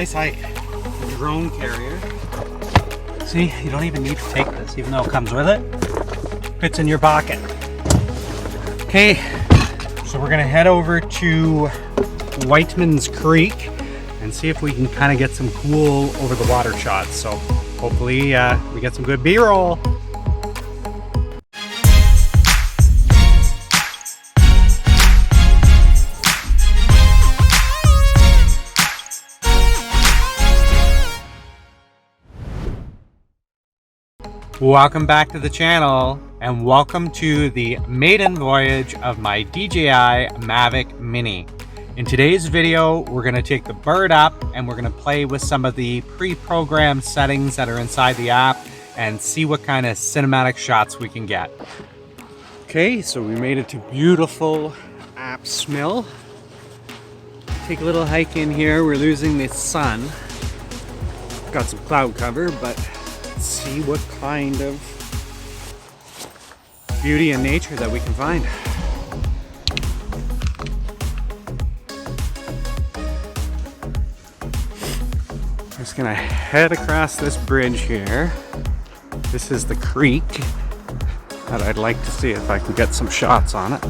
Nice hike. A drone carrier. See, you don't even need to take this, even though it comes with it. Fits in your pocket. Okay, so we're gonna head over to Whiteman's Creek and see if we can kind of get some cool over the water shots. So hopefully we get some good B-roll. Welcome back to the channel and welcome to the maiden voyage of my DJI Mavic Mini. In today's video, we're going to take the bird up and we're going to play with some of the pre-programmed settings that are inside the app and see what kind of cinematic shots we can get. Okay, so we made it to beautiful Apps Mill. Take a little hike in here. We're losing the sun. Got some cloud cover, but let's see what kind of beauty and nature that we can find. Just gonna head across this bridge here. This is the creek that I'd like to see if I can get some shots on it.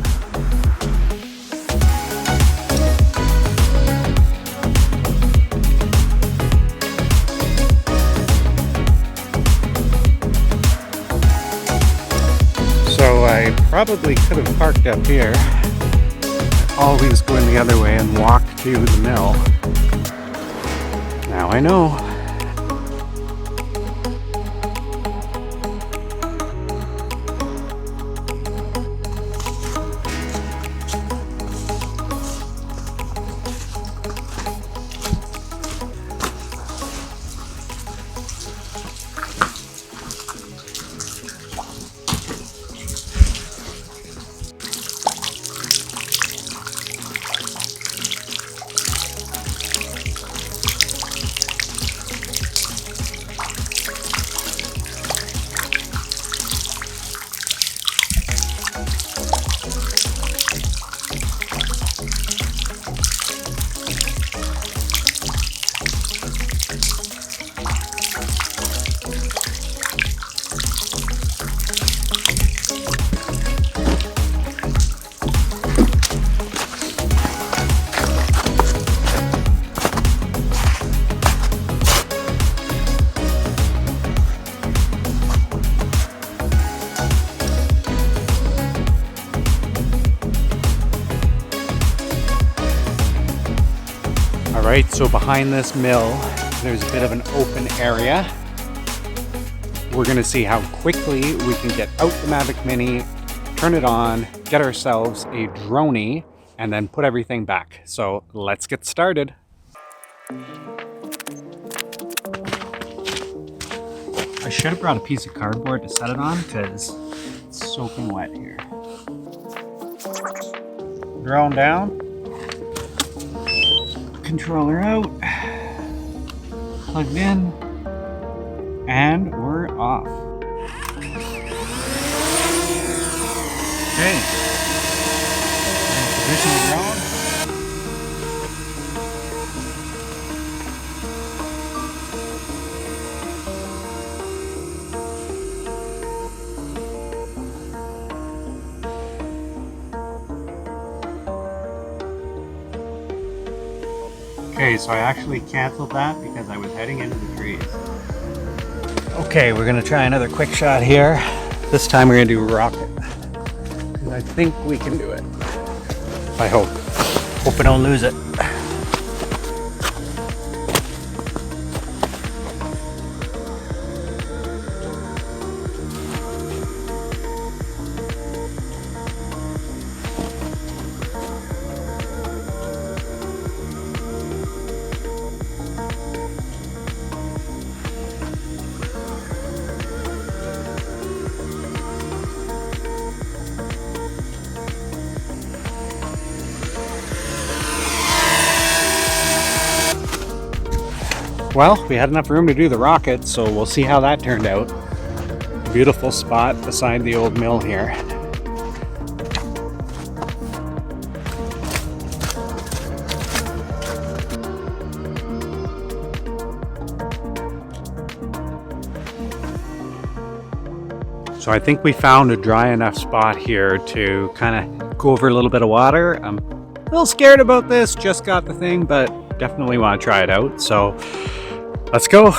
So I probably could have parked up here, always going the other way and walked to the mill. Now I know. Alright, so behind this mill, there's a bit of an open area. We're going to see how quickly we can get out the Mavic Mini, turn it on, get ourselves a droney, and then put everything back. So let's get started. I should have brought a piece of cardboard to set it on because it's soaking wet here. Drone down. Controller out, plugged in, and we're off. Okay, position the drone. Okay, so I actually canceled that because I was heading into the trees. Okay, we're gonna try another quick shot here. This time we're gonna do rocket. I think we can do it. I hope. Hope I don't lose it. Well, we had enough room to do the rocket, so we'll see how that turned out. Beautiful spot beside the old mill here. So I think we found a dry enough spot here to kind of go over a little bit of water. I'm a little scared about this, just got the thing, but definitely want to try it out. So let's go.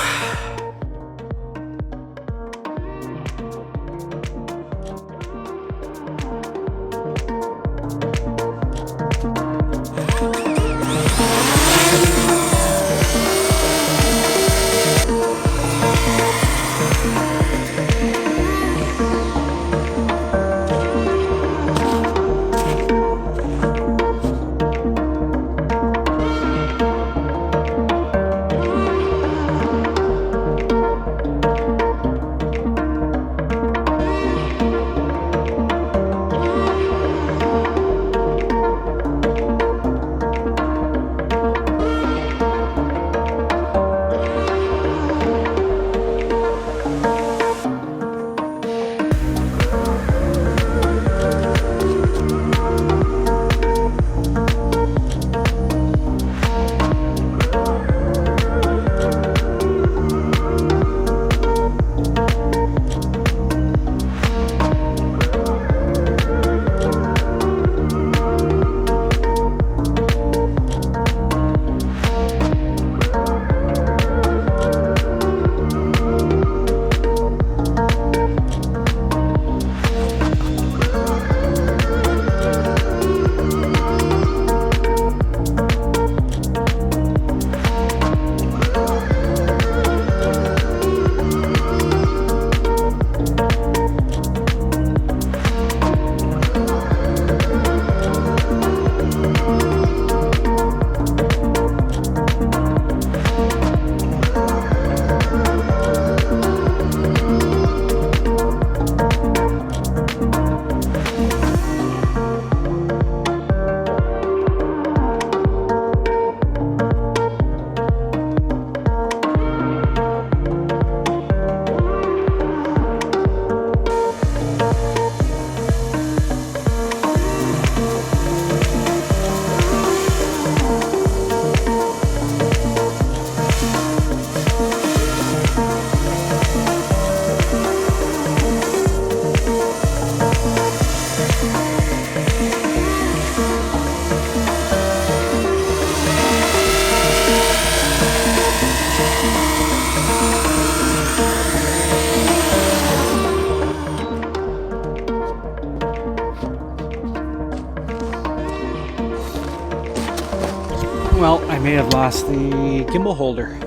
Well, I may have lost the gimbal holder.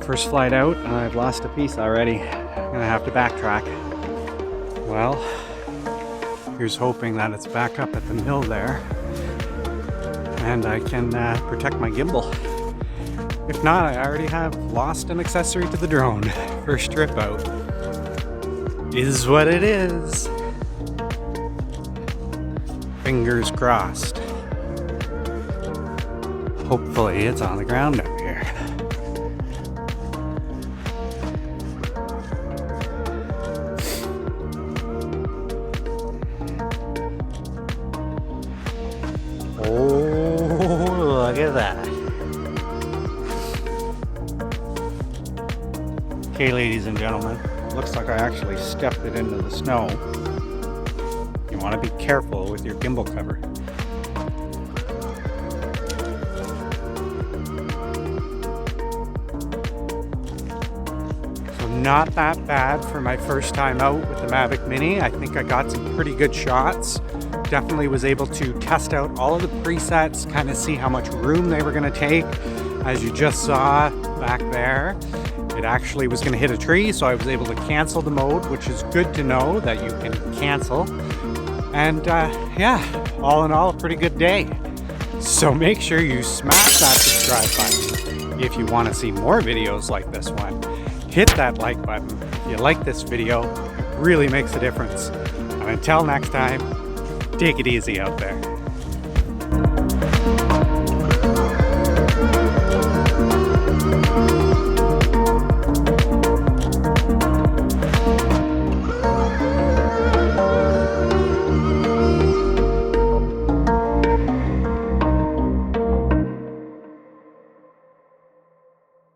First flight out, and I've lost a piece already. I'm gonna have to backtrack. Well, here's hoping that it's back up at the mill there, and I can protect my gimbal. If not, I already have lost an accessory to the drone. First trip out. Is what it is. Fingers crossed. Hopefully it's on the ground up here. Oh, look at that. Okay, ladies and gentlemen, looks like I actually stepped it into the snow. You want to be careful with your gimbal cover. Not that bad for my first time out with the Mavic Mini. I think I got some pretty good shots. Definitely was able to test out all of the presets, kind of see how much room they were going to take. As you just saw back there, it actually was going to hit a tree, so I was able to cancel the mode, which is good to know that you can cancel. And yeah, all in all, a pretty good day. So make sure you smash that subscribe button if you want to see more videos like this one. Hit that like button if you like this video. It really makes a difference. And until next time, take it easy out there.